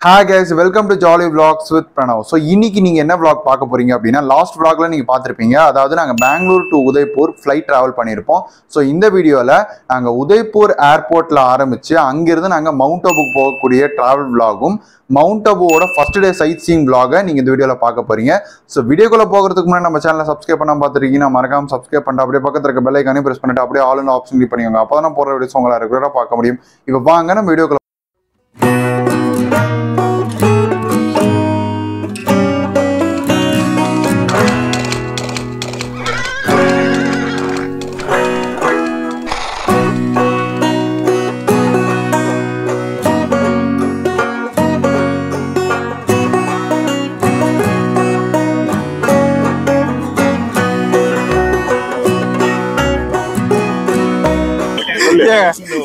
Hi guys, welcome to Jolly Vlogs with Pranav. So இன்னைக்கு நீங்க என்ன vlog பார்க்க போறீங்க அப்படினா லாஸ்ட் vlogல நீங்க பார்த்திருப்பீங்க. அதாவது நாங்க Bangalore to Udaipur flight travel பண்ணிருப்போம். சோ இந்த வீடியோல நாங்க உதய்பூர் ஏர்போர்ட்ல ஆரம்பிச்சு அங்க இருந்து நாங்க மவுண்ட் அபுக்கு போகக்கூடிய டிராவல் vlogum மவுண்ட் அபுவோட first day sightseeing vlog நீங்க இந்த வீடியோல பார்க்க போறீங்க. சோ வீடியோக்குள்ள போகிறதுக்கு முன்னாடி நம்ம சேனலை சப்ஸ்கிரைப் பண்ணாம பார்த்திருக்கீங்கன்னா மறக்காம சப்ஸ்கிரைப் பண்ணிட்டு அப்படியே பக்கத்துல இருக்க பெல் ஐகானை பிரஸ் பண்ணிட்டு அப்படியே ஆல் இன் ஆப்ஷன் கிளிக் பண்ணிக்கோங்க. அப்பதான் நான் போற வீடியோஸ் உங்களால ரெகுலரா பார்க்க முடியும். இப்போ வாங்க நம்ம வீடியோக்குள்ள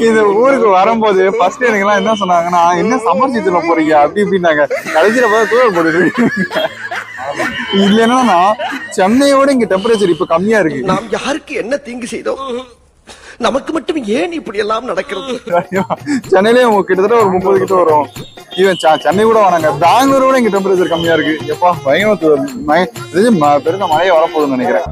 இந்த ஊருக்கு வரும்போது ஃபர்ஸ்ட் எனக்கு எல்லாம் என்ன சொன்னாங்கன்னா என்ன சம்மர் சீசன்ல போறீங்க அப்படி இப்படின்னாங்க. கடைசியில தூரம் போட்டு இல்லைன்னா சென்னையோட இங்க டெம்பரேச்சர் இப்ப கம்மியா இருக்கு. நாம் யாருக்கு என்ன தீங்கு செய்தோம், நமக்கு மட்டும் ஏன் இப்படி எல்லாம் நடக்கிறது? சென்னையிலே கிட்டத்தட்ட ஒரு 30 கிட்ட வரும். ஈவன் சென்னை கூட வராங்க, பெங்களூரோட இங்க டெம்பரேச்சர் கம்மியா இருக்கு. எப்பா பயங்கர பெருசா மழையே வரப்போகுதுன்னு நினைக்கிறேன்.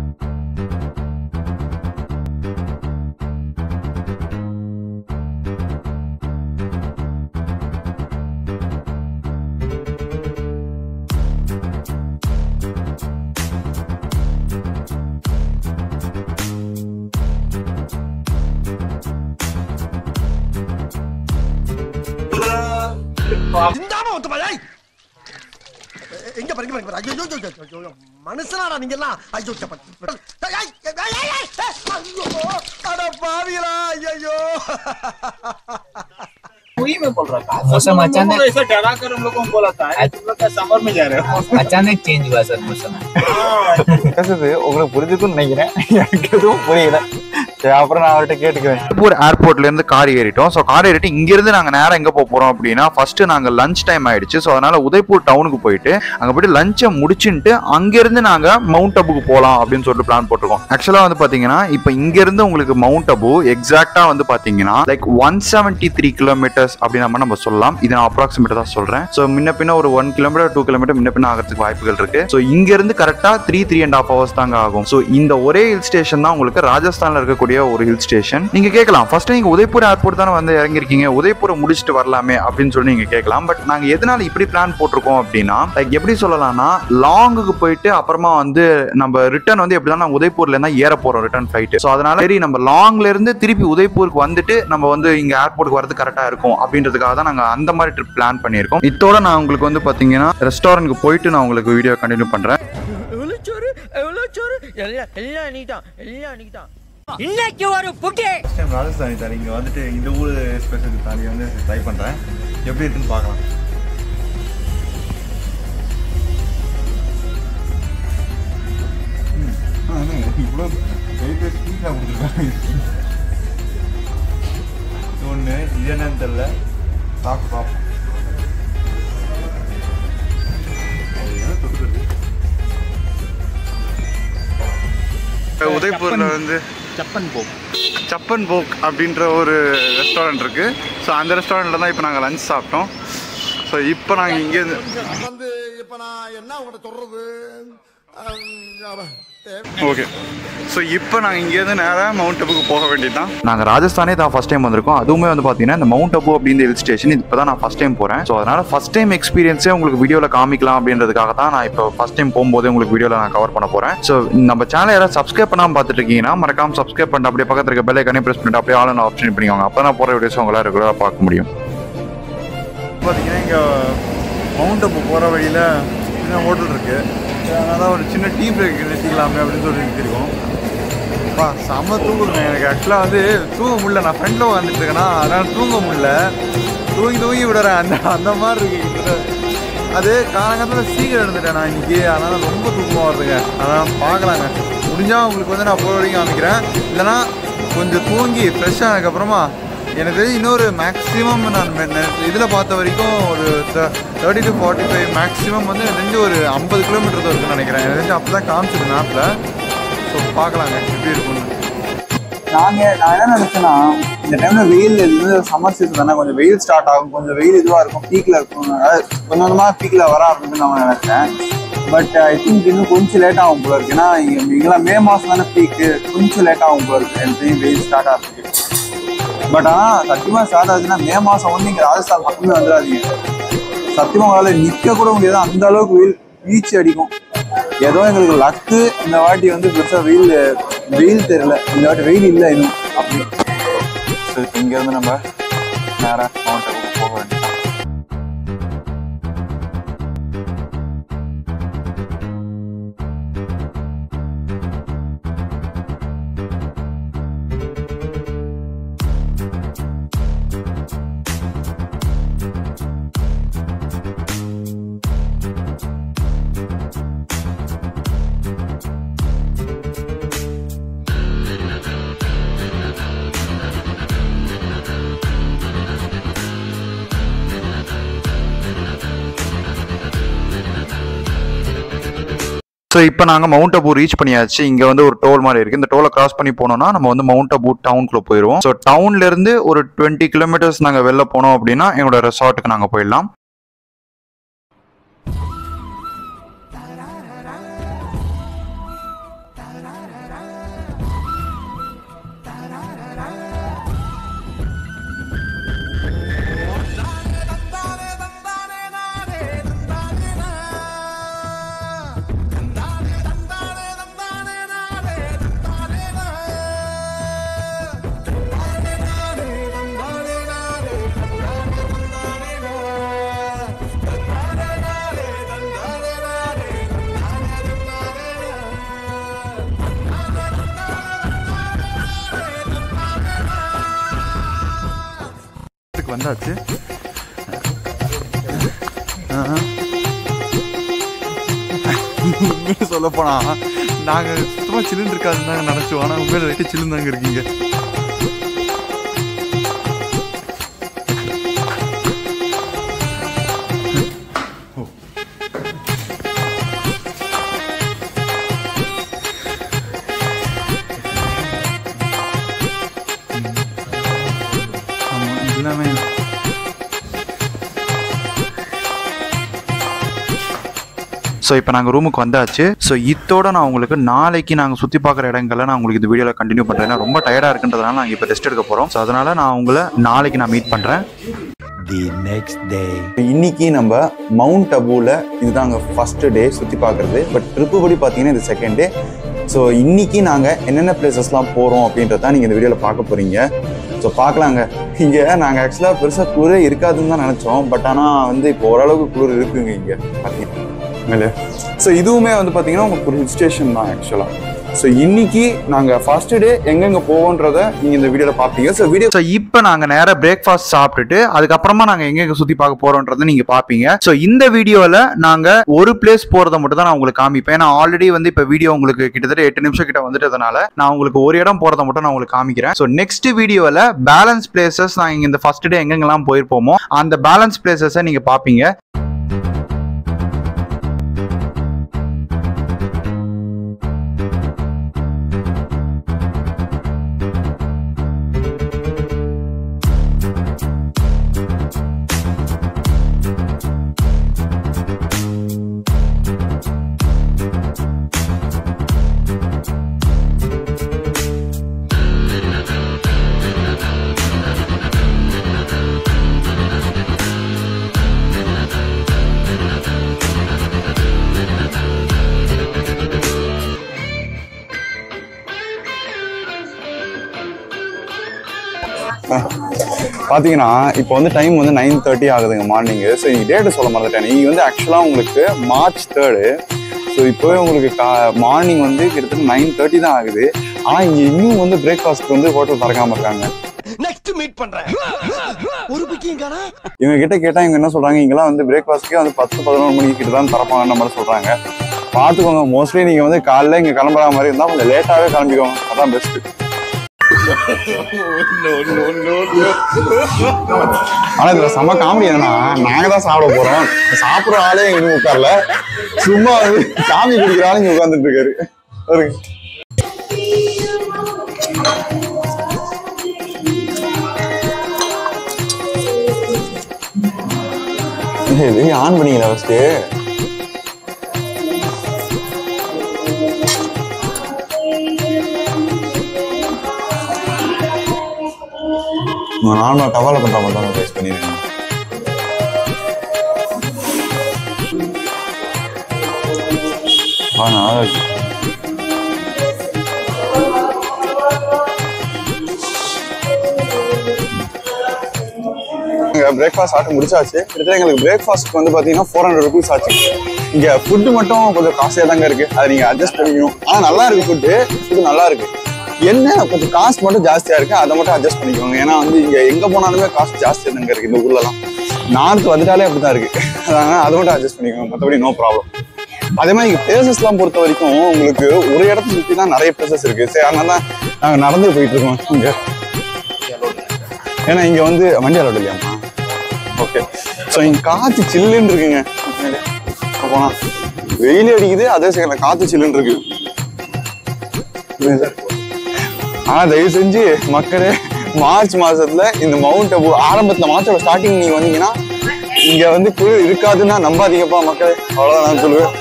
மனுஷனாடா நீங்க எல்லாம்? ஐயோ பாவிகளா, ஐயோ में बोल रहा था मौसम अचानक ऐसा डरा कर हम लोगों को बोला था तुम लोग का समर में जा रहे हो, अचानक चेंज हुआ सर मौसम. பேசுறது உங்களுக்கு புரிஞ்சுக்கும்னு நினைக்கிறேன், எனக்கு எதுவும் புரியல. அப்புறம் நான் அவர்கிட்ட கேட்டுக்குவேன். உதய்பூர் ஏர்போர்ட்ல இருந்து கார் ஏறிட்டோம். ஸோ கார் ஏறிட்டு இங்க இருந்து நாங்க நேரம் எங்க போறோம் அப்படின்னா ஃபர்ஸ்ட் நாங்க லஞ்ச் டைம் ஆயிடுச்சு. ஸோ அதனால உதய்பூர் டவுனுக்கு போயிட்டு அங்க போயிட்டு லஞ்சை முடிச்சுட்டு அங்க இருந்து நாங்க மவுண்ட் அபுக்கு போலாம் அப்படின்னு சொல்லிட்டு பிளான் போட்டிருக்கோம். ஆக்சுவலா வந்து பாத்தீங்கன்னா இப்ப இங்க இருந்து உங்களுக்கு மவுண்ட் அபு எக்ஸாக்டா வந்து பாத்தீங்கன்னா லைக் 173 கிலோமீட்டர்ஸ் அப்படின்னு நம்ம சொல்லலாம். இது நான் அப்ராக்சிமேட்டா தான் சொல்றேன். ஸோ முன்ன பின்ன ஒரு 1 கிலோமீட்டர் 2 கிலோமீட்டர் முன்ன பின்ன ஆகிறதுக்கு வாய்ப்புகள் இருக்கு. ஸோ இங்க இருந்து கரெக்டா 3.5 hours தாங்க ஆகும். ஸோ இந்த ஒரே ஹில் ஸ்டேஷன் தான் உங்களுக்கு ராஜஸ்தான்ல இருக்கக்கூடிய ஒரு ஹில் ஸ்டேஷன். நீங்க கேட்கலாம் ஃபர்ஸ்ட் நீங்க உதய்பூர் ஏர்போர்ட் தானே வந்து இறங்கிருக்கீங்க, உதய்பூரை முடிச்சுட்டு வரலாமே அப்படின்னு சொல்லி நீங்க கேட்கலாம். பட் நாங்க எதனால இப்படி பிளான் போட்டிருக்கோம் அப்படின்னா லைக் எப்படி சொல்லலாம்னா லாங்குக்கு போயிட்டு அப்புறமா வந்து நம்ம ரிட்டர்ன் வந்து எப்படிதான் உதய்பூர்ல இருந்தா ஏற போறோம் ரிட்டர்ன் ஃபிளைட். ஸோ அதனால சரி நம்ம லாங்ல இருந்து திருப்பி உதய்பூருக்கு வந்துட்டு நம்ம வந்து இங்க ஏர்போர்ட்டுக்கு வரது கரெக்டா இருக்கும் அப்படின்றதுக்காக தான் நாங்க அந்த மாதிரி ட்ரிப் பிளான் பண்ணியிருக்கோம். இதோட நான் உங்களுக்கு வந்து பாத்தீங்கன்னா ரெஸ்டாரண்ட்க்கு போயிட்டு நான் உங்களுக்கு வீடியோ கண்டினியூ பண்றேன். இன்னைக்கு ஒரு புகே ராஜஸ்தானி தாலி இங்க வந்துட்டு இந்த ஊர் ஸ்பெஷல் தாலி வந்து ட்ரை பண்றேன், எப்படி இருக்குன்னு பார்க்கலாம். இவ்வளோ ஸ்பீடாக கொடுத்துருக்காங்க. ஒன்று இது என்னன்னு தெரியல, சாப்பிட்டு பார்ப்போம். உதய்பூர்ல வந்து சப்பன் போக் அப்படின்ற ஒரு ரெஸ்டாரண்ட் இருக்கு. ஸோ அந்த ரெஸ்டாரண்ட்ல தான் இப்போ நாங்கள் லஞ்ச் சாப்பிட்டோம். ஸோ இப்போ நாங்கள் இங்கே வந்து இப்ப நான் என்ன உங்கள்கிட்ட சொல்றது? ஓகே, ஸோ இப்போ நாங்கள் இங்கேருந்து நேராக மவுண்ட் அபுக்கு போக வேண்டியதுதான். நாங்கள் ராஜஸ்தானே தான் ஃபர்ஸ்ட் டைம் வந்திருக்கோம். அதுவுமே வந்து பார்த்தீங்கன்னா இந்த மவுண்ட் அபு அப்படின்ற ஹில் ஸ்டேஷன் இப்போ தான் நான் ஃபர்ஸ்ட் டைம் போகிறேன். ஸோ அதனால் ஃபர்ஸ்ட் டைம் எக்ஸ்பீரியன்ஸே உங்களுக்கு வீடியோவில் காமிக்கலாம் அப்படின்றதுக்காக தான் நான் இப்போ ஃபர்ஸ்ட் டைம் போகும்போது உங்களுக்கு வீடியோவில் நான் கவர் பண்ண போகிறேன். ஸோ நம்ம சேனல் யாராவது சப்ஸ்கிரைப் பண்ணாமல் பார்த்துட்டு இருக்கீங்கன்னா மறக்காம சப்ஸ்கிரைப் பண்ணிட்டு அப்படியே பக்கத்தில் இருக்க பெல் ஐகானை பிரஸ் பண்ணிட்டு அப்படியே ஆல் இன் ஆப்ஷன் பண்ணிக்கோங்க. அப்போ தான் போகிற வீடியோஸ் உங்களால் ரெகுலராக பார்க்க முடியும். பார்த்தீங்கன்னா இங்கே மவுண்ட் அபு போகிற வழியில் சின்ன ஹோட்டல் இருக்குது. அதனால் ஒரு சின்ன டீ பிரேக் நிறுத்திக்கலாமே அப்படின்னு சொல்லி நிறுத்திருக்கோம். அப்பா செம்ம தூங்குதுங்க. எனக்கு ஆக்சுவலாக வந்து தூங்க முடியல, நான் ஃப்ரெண்டில் உட்காந்துட்டு இருக்கேன்னா அதனால் தூங்க முடியல, தூங்கி விடுறேன் அந்த மாதிரி இருக்கு. அது காலங்காலத்தில் சீக்கிரம் எடுத்துட்டேன் நான் இன்னைக்கு, அதனால் ரொம்ப தூக்கமாக வருதுங்க. அதனால் பார்க்கலாங்க, முடிஞ்சால் உங்களுக்கு வந்து நான் போகிற வரைக்கும் காமிக்கிறேன். இல்லைனா கொஞ்சம் தூங்கி ஃப்ரெஷ் ஆனதுக்கப்புறமா எனக்கு இன்னொரு மேக்ஸிமம் நான் இதில் பார்த்த வரைக்கும் ஒரு 30 to 45 மேக்ஸிமம் வந்து எனக்கு ஒரு 50 கிலோமீட்டர் தான் இருக்குன்னு நினைக்கிறேன். எனக்கு அப்போ தான் காமிச்சிருக்கு மேப்பில். ஸோ பார்க்கலாங்க எப்படி இருக்குன்னு. நான் என்ன நினைச்சேன்னா இந்த டைம்ல வெயில் இது சம்மர் சீசன் தானே, கொஞ்சம் வெயில் ஸ்டார்ட் ஆகும், கொஞ்சம் வெயில் இதுவாக இருக்கும், பீக்ல இருக்கும், அதாவது கொஞ்சம் கொஞ்சமாக பீக்ல வர அப்படின்னு நான் நினைச்சேன். பட் ஐ திங்க் இன்னும் கொஞ்சம் லேட் ஆகும் போல இருக்கு. ஏன்னா இங்கெல்லாம் மே மாதம் தானே பீக்கு, கொஞ்சம் லேட் ஆகும் போல இருக்கு எனக்கு வெயில் ஸ்டார்ட் ஆகிறதுக்கு. பட் ஆனால் சத்தியமாக ஸ்டார்ட் ஆகுதுன்னா மே மாதம் வந்து இங்கே ராஜஸ்தான் பக்கமே வந்துடாதீங்க. சத்தியமாக உங்களால் நிற்க கூட முடியாது, அந்த அளவுக்கு வெயில் வீச்சு அடிக்கும். ஏதோ எங்களுக்கு லக்கு இந்த வாட்டி வந்து பெருசாக வெயில் தெரியல, இந்த வாட்டி வெயில் இல்லை இன்னும் அப்படி. ஸோ இப்போ இங்கேருந்து நம்ம நேராக மவுண்ட் அபுக்கு போக வேண்டியதான். ஸோ இப்போ நாங்கள் மவுண்ட் அபு ரீச் பண்ணியாச்சு. இங்கே வந்து ஒரு டோல் மாதிரி இருக்குது. இந்த டோலை கிராஸ் பண்ணி போனோம்னா நம்ம வந்து மவுண்ட் அபு டவுனுக்குள்ளே போயிடுவோம். ஸோ டவுன்லேருந்து ஒரு 20 கிலோமீட்டர்ஸ் நாங்கள் வெளில போனோம் அப்படின்னா எங்களோட ரெசார்ட்டுக்கு நாங்கள் போயிடலாம். வந்தாச்சு. சொல்ல போனா நாங்க சுத்தமா சில்லுன்னு இருக்காதுன்னு தாங்க நினைச்சோம். ஆனா உண்மையில ரைட்டு சில்லுன்னு தாங்க இருக்கீங்க. ஸோ இப்போ நாங்கள் ரூமுக்கு வந்தாச்சு. ஸோ இதோட நான் உங்களுக்கு நாளைக்கு நாங்கள் சுற்றி பார்க்குற இடங்களை நான் உங்களுக்கு இந்த வீடியோவில் கண்டினியூ பண்ணுறேன். ஏன்னா ரொம்ப டயர்டாக இருக்குன்றதுனால நாங்கள் இப்போ ரெஸ்ட் எடுக்க போகிறோம். ஸோ அதனால் நான் உங்களை நாளைக்கு நான் மீட் பண்ணுறேன். The next day. இன்னைக்கு நம்ம மவுண்ட் அபுவில் இதுதாங்க ஃபர்ஸ்ட் டே சுற்றி பார்க்குறது. பட் ட்ரிப்பு படி பார்த்தீங்கன்னா இது செகண்ட் டே. ஸோ இன்னைக்கு நாங்கள் என்னென்ன பிளேசஸ்லாம் போகிறோம் அப்படின்றத நீங்கள் இந்த வீடியோவில் பார்க்க போகிறீங்க. ஸோ பார்க்கலாங்க. இங்கே நாங்கள் ஆக்சுவலாக பெருசாக குளிரே இருக்காதுன்னு தான் நினச்சோம். பட் ஆனால் வந்து இப்போ ஓரளவுக்கு குளிர் இருக்குங்க இங்கே பார்த்தீங்கன்னா. ஸோ இதுவுமே வந்து பார்த்தீங்கன்னா உங்களுக்கு ஒரு ஹில் ஸ்டேஷன் தான் ஆக்சுவலாக. ஸோ இன்னைக்கு நாங்கள் ஃபர்ஸ்ட் டே எங்கெங்கே போவோன்றதை நீங்கள் இந்த வீடியோவில் பார்ப்பீங்க. ஸோ இப்போ நாங்கள் நேராக பிரேக்ஃபாஸ்ட் சாப்பிட்டுட்டு அதுக்கப்புறமா நாங்கள் எங்கெங்கே சுற்றி பார்க்க போகிறோன்றதை நீங்கள் பார்ப்பீங்க. ஸோ இந்த வீடியோவில் நாங்கள் ஒரு பிளேஸ் போகிறத மட்டும் தான் நான் உங்களுக்கு காமிப்பேன். ஏன்னா ஆல்ரெடி வந்து இப்போ வீடியோ உங்களுக்கு கிட்டத்தட்ட 8 நிமிஷம் கிட்ட வந்துட்டதுனால நான் உங்களுக்கு ஒரு இடம் போகிறத மட்டும் நான் உங்களுக்கு காமிக்கிறேன். ஸோ நெக்ஸ்ட் வீடியோவில் பேலன்ஸ் பிளேசஸ் நான் இங்கே இந்த ஃபர்ஸ்ட் டே எங்கெங்கெல்லாம் போயிருப்போமோ அந்த பேலன்ஸ் பிளேசஸை நீங்கள் பார்ப்பீங்க. பார்த்தீங்கன்னா இப்போ வந்து டைம் வந்து 9:30 ஆகுதுங்க மார்னிங்கு. ஸோ நீங்கள் டேட்டு சொல்ல மறந்துட்டேன். நீங்கள் வந்து ஆக்சுவலாக உங்களுக்கு March 3rd. ஸோ இப்போவே உங்களுக்கு மார்னிங் வந்து கிட்டத்தட்ட 9:30 தான் ஆகுது. ஆனால் இங்கே இன்னும் வந்து பிரேக்ஃபாஸ்ட் வந்து ஹோட்டல் திறக்காமல் இருக்காங்க. நெக்ஸ்ட் மீட் பண்றேன். ஒரு புக்கிங் காணா. இவங்க கிட்ட கேட்டால் இவங்க என்ன சொல்கிறாங்க, இங்கெல்லாம் வந்து பிரேக்ஃபாஸ்ட்டுக்கே வந்து 10-11 மணிக்கு கிட்ட தான் திறப்பாங்கன்ற மாதிரி சொல்கிறாங்க. பார்த்துக்கோங்க. மோஸ்ட்லி நீங்கள் வந்து காலைல இங்கே கிளம்புற மாதிரி இருந்தால் கொஞ்சம் லேட்டாகவே கிளம்பிக்கோங்க. அதான் பெஸ்ட்டு. ஆனா இதுல செம்ம காமெடி என்னன்னா, நாங்க தான் சாப்பிட போறோம். சாப்பிடுற ஆளே எங்க உட்கார்ல, சும்மா வந்து காமி குடிக்கிற ஆளு இங்க உட்கார்ந்துட்டு இருக்காரு. இது ஆன் பண்ணிக்கலாம் ஃபர்ஸ்ட்டு. நார்மலாக டவால பண்ணுற மாதிரி தான் டேஸ்ட் பண்ணிடுறேன். நல்லா இருக்கு. பிரேக்ஃபாஸ்ட் சாப்பிட்டு முடிச்சாச்சு. கிட்டத்தட்ட எங்களுக்கு பிரேக்ஃபாஸ்ட்க்கு வந்து பார்த்தீங்கன்னா 400 rupees ஆச்சு. இங்கே ஃபுட்டு மட்டும் கொஞ்சம் காஸ்ட்லியாக தாங்க இருக்கு, அதை நீங்கள் அட்ஜஸ்ட் பண்ணிக்கணும். ஆனால் நல்லா இருக்கு, ஃபுட்டு நல்லா இருக்கு. என்ன கொஞ்சம் காஸ்ட் மட்டும் ஜாஸ்தியாக இருக்கு, அதை மட்டும் அட்ஜஸ்ட் பண்ணிக்கோங்க. ஏன்னா வந்து இங்கே எங்கே போனாலுமே காஸ்ட் ஜாஸ்தியாக தாங்க இருக்கு இந்த ஊர்லலாம். நார்த் வந்துட்டாலே அப்படி தான் இருக்கு. அதனால் அதை மட்டும் அட்ஜஸ்ட் பண்ணிக்கோங்க, மற்றபடி நோ ப்ராப்ளம். அதே மாதிரி இங்கே பிளேசஸ்லாம் பொறுத்த வரைக்கும் உங்களுக்கு ஒரு இடத்த சுற்றி தான் நிறைய பிளேசஸ் இருக்கு. சரி, அதனால தான் நாங்கள் நடந்து போயிட்டு இருக்கோம் இங்கே. ஏன்னா இங்கே வந்து வண்டி அலோடு இல்லையாம்மா? ஓகே. ஸோ இங்கே காற்று சில்லுன்னு இருக்குங்க. போனால் வெயில் அடிக்குது, அதே செகண்ட்ல காற்று சில்லுன்னு இருக்கு. ஆனால் தயவு செஞ்சு மக்களே, மார்ச் மாசத்துல இந்த மவுண்ட் அபு ஆரம்பத்தில் மார்ச்சோட ஸ்டார்டிங் நீங்கள் வந்தீங்கன்னா இங்கே வந்து குளிர் இருக்காதுன்னா நம்பாதீங்கப்பா மக்களே. அவ்வளோதான் நான் சொல்லுவேன்.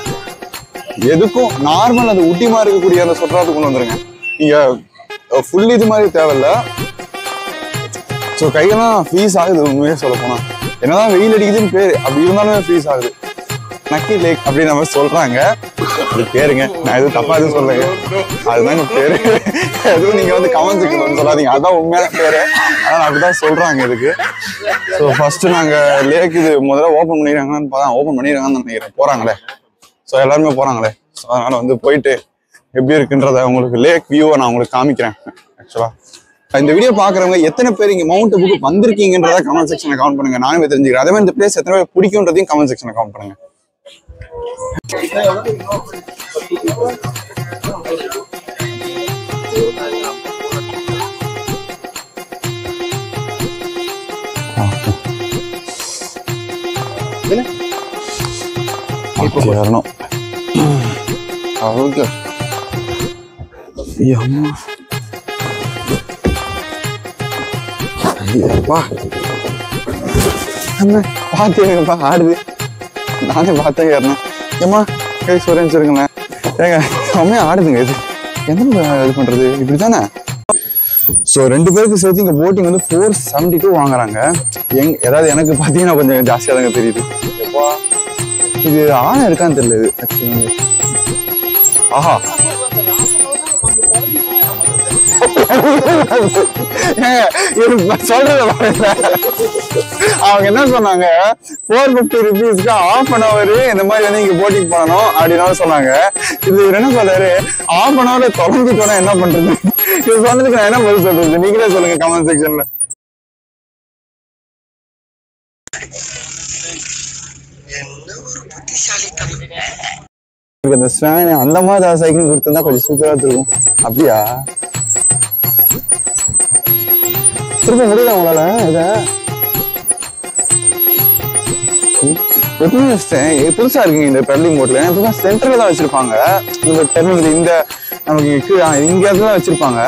எதுக்கும் நார்மல் அது ஊட்டி மாதிரி இருக்கக்கூடிய அந்த சொற்றாத்து கொண்டு வந்துருங்க. நீங்கள் ஃபுல் இது மாதிரி தேவையில்ல. ஸோ கையெல்லாம் ஃப்ரீஸ் ஆகுது உண்மையே சொல்ல போனால். என்னதான் வெயில் அடிக்குதுன்னு பேர், அப்படி இருந்தாலுமே ஃப்ரீஸ் ஆகுது. நக்கி லேக் அப்படின்னு நம்ம சொல்றாங்க. அது பேருங்க, நான் எதுவும் தப்பா எதுவும் சொல்லுங்க, அதுதாங்க பேரு. எதுவும் நீங்க வந்து கமெண்ட் செக்ஷன் சொல்லாதீங்க, அதான் உண்மையான பேரு. ஆனால் அப்படிதான் சொல்றாங்க இதுக்கு. ஸோ ஃபர்ஸ்ட் நாங்க லேக் இது முதல்ல ஓப்பன் பண்ணிடுறாங்கன்னு பார்த்தா ஓப்பன் பண்ணிடுறாங்கன்னு நினைக்கிறேன். போறாங்களே, ஸோ எல்லாருமே போறாங்களே. ஸோ அதனால வந்து போயிட்டு எப்படி இருக்குன்றத உங்களுக்கு லேக் வியூவை நான் உங்களுக்கு காமிக்கிறேன். ஆக்சுவலா இந்த வீடியோ பாக்குறவங்க எத்தனை பேர் இங்க மவுண்ட் அபுக்கு வந்திருக்கீங்கன்றத கமெண்ட் செக்ஷன்ல கமெண்ட் பண்ணுங்க, நானுமே தெரிஞ்சுக்கிறேன். அதே மாதிரி இந்த பிளேஸ் எத்தனை பேர் பிடிக்கும்ன்றதையும் கமெண்ட் செக்ஷன்ல கமெண்ட் பண்ணுங்க. பாத்தீங்கப்பா ஆடுது, நானே பார்த்தேன் ஏறணும். ஏமா கை சொல்றேன்னு சொல்லுங்களேன். ஏங்க செம்மையா ஆடுதுங்க. இது என்ன இது பண்றது, இப்படித்தானே? ஸோ 2 பேருக்கு சேர்த்து இங்கே போட்டிங் வந்து 472 வாங்குறாங்க. ஏதாவது எனக்கு பார்த்தீங்கன்னா கொஞ்சம் ஜாஸ்தியாக தாங்க தெரியுது. எப்பா இது ஆணை இருக்கான்னு தெரியல. இது ஆக்சுவலி ஆஹா சொல்றது அவங்க என்ன சொன்னாங்க, 450 rupeesக்கு ½ இந்த மாதிரி வந்து இங்க போட்டிங் பண்ணணும் அப்படின்னு சொன்னாங்க. இது என்ன சொல்றாரு, ½ தொடர்ந்து போனா என்ன பண்றது? இது சொன்னதுக்கு நான் என்ன பதில் சொல்றது, நீங்களே சொல்லுங்க கமெண்ட் செக்ஷன்ல. அந்த ஸ்வேன் அந்த மாதிரி சைக்கிள் கொடுத்திருந்தா கொஞ்சம் சூப்பரா இருக்கும். அப்படியா திரும்ப முடியல உங்களால? இத புதுசா இருக்குங்க இந்த பெர்லிங் போட்ல. எப்பவுமே சென்டர்ல தான் வச்சிருப்பாங்க இந்த டெர்மினல். இந்த நமக்கு இங்க தான் வச்சிருப்பாங்க.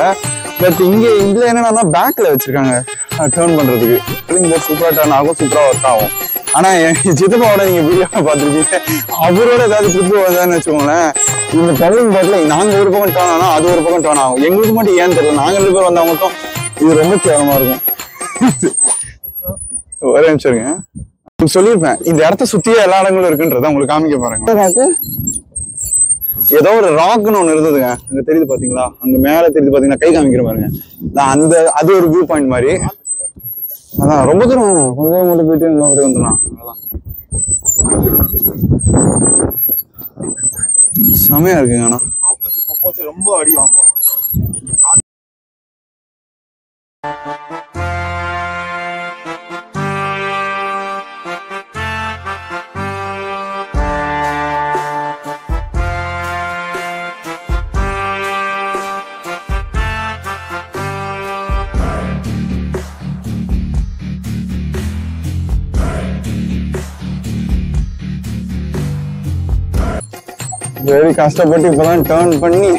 பட் இங்க இதுல என்னன்னா பேக்ல வச்சிருக்காங்க டர்ன் பண்றதுக்கு. பெர்லிங் போட் சூப்பரா டர்ன் ஆகும், சூப்பரா ஒர்க் ஆகும். ஆனா என் சித்தப்பாவோட நீங்க வீடியோ பார்த்துருப்பீங்க, அவரோட ஏதாவது ட்ரிப்பு வந்தான்னு வச்சுக்கோங்களேன், இந்த பெர்லிங் போட்ல நாங்க ஒரு பக்கம் டர்ன் ஆனா அது ஒரு பக்கம் டர்ன் ஆகும். எங்களுக்கு மட்டும் ஏன்னு தெரியல, நாங்க 2 பேர் வந்தா மட்டும் இது ரொம்ப கேவலமா இருக்கும். ஒரே நிமிஷம் இருங்க, சொல்லியிருப்பேன் இந்த இடத்த சுத்தியே எல்லா இடங்களும் இருக்குன்றத உங்களுக்கு காமிக்க பாருங்க. ஏதோ ஒரு ராக்னு ஒண்ணு இருந்ததுங்க, அங்க தெரியுது பாத்தீங்களா, அங்க மேல தெரியுது பாத்தீங்களா, கை காமிக்கிற பாருங்க. அந்த அது ஒரு வியூ பாயிண்ட் மாதிரி. அதான் ரொம்ப தூரம் வேணும், கொஞ்சம் தூரம் மட்டும் போயிட்டு அப்படி வந்துடலாம். செமையா இருக்குங்க. ஆனா ரொம்ப அடி வாங்கும். வெரி கஷ்டப்பட்டு இப்பதான் டேர்ன் பண்ணி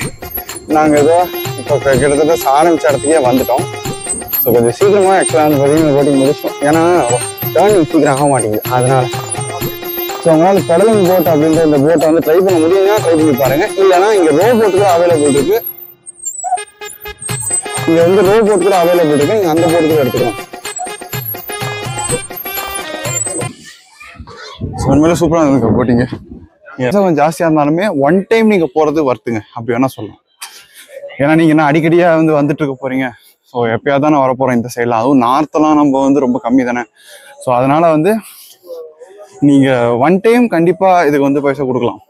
நாங்க ஏதோ இப்போ கிட்டத்தட்ட ஆரம்பிச்ச இடத்துக்கே வந்துட்டோம். ஸோ கொஞ்சம் சீக்கிரமா ஆக்சுவலாக வந்து பார்த்தீங்கன்னா போட்டிங் முடிச்சோம். ஏன்னா டேர்னிங் சீக்கிரம் ஆக மாட்டேங்குது, அதனால ஸோ உங்களால் பெடலிங் போட் அப்படின்ற இந்த போட்டை வந்து ட்ரை பண்ண முடியும்னா ட்ரை பண்ணி பாருங்க. இல்லைன்னா இங்கே ரோ போட் கூட அவைலபிள் இருக்கு. இங்கே வந்து ரோ போட் கூட அவைலபிள் இருக்கு. நீங்கள் அந்த போட் கூட எடுத்துக்கலாம். உண்மையில சூப்பராக இருந்துங்க போட்டிங்க. கொஞ்சம் ஜாஸ்தியாக இருந்தாலுமே ஒன் டைம் நீங்கள் போகிறது வர்த்துங்க அப்படி வேணா சொல்லலாம். ஏன்னா நீங்கள் என்ன அடிக்கடியாக வந்து வந்துட்டு இருக்க போறீங்க. ஸோ எப்பயாவது தான் நான் வரப்போகிறேன் இந்த சைடில். அதுவும் நார்த்தெல்லாம் நம்ம வந்து ரொம்ப கம்மி தானே. ஸோ அதனால வந்து நீங்கள் ஒன் டைம் கண்டிப்பாக இதுக்கு வந்து பைசா கொடுக்கலாம்.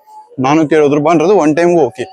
470 ரூபான்றது ஒன் டைமுக்கு ஓகே.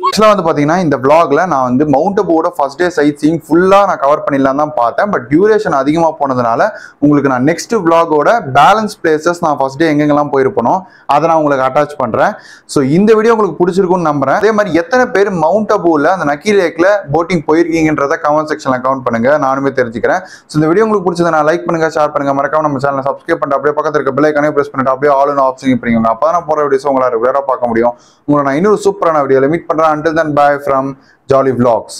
ஆக்சுவலாக வந்து பார்த்தீங்கன்னா இந்த vlogல நான் வந்து மவுண்ட் அபுவோட ஃபர்ஸ்ட் டே சைட் சீயிங் ஃபுல்லாக நான் கவர் பண்ணிடலாம் தான் பார்த்தேன். பட் டியூரேஷன் அதிகமாக போனதுனால உங்களுக்கு நான் நெக்ஸ்ட் vlogோட பேலன்ஸ் பிளேசஸ் நான் ஃபர்ஸ்ட் டே எங்கெங்கெல்லாம் போயிருப்பனோ அதை நான் உங்களுக்கு அட்டாச் பண்ணுறேன். ஸோ இந்த வீடியோ உங்களுக்கு பிடிச்சிருக்குன்னு நம்புறேன். அதே மாதிரி எத்தனை பேர் மவுண்ட் அபுவில் அந்த நக்கி லேக்ல போட்டிங் போயிருக்கீங்கன்றத கமெண்ட் செக்ஷனில் கமெண்ட் பண்ணுங்க, நானுமே தெரிஞ்சுக்கிறேன். ஸோ இந்த வீடியோ உங்களுக்கு பிடிச்சதை லைக் பண்ணுங்க, ஷேர் பண்ணுங்க, மறக்காம நம்ம சேனலை சப்ஸ்கிரைப் பண்ணிட்டு அப்படியே பக்கத்தில் இருக்க பெல் ஐகானை பிரஸ் பண்ணிட்டு அப்படியே ஆல் ஆப்ஷன் பண்ணிக்கோங்க. அப்போ தான் போகிற வீடியோஸ் உங்களால் ரெகுலராக பார்க்க முடியும். உங்களை நான் இன்னொரு சூப்பரான வீடியோவில் மீட் பண்ணுறேன். Until then, bye from Jolly Vlogs.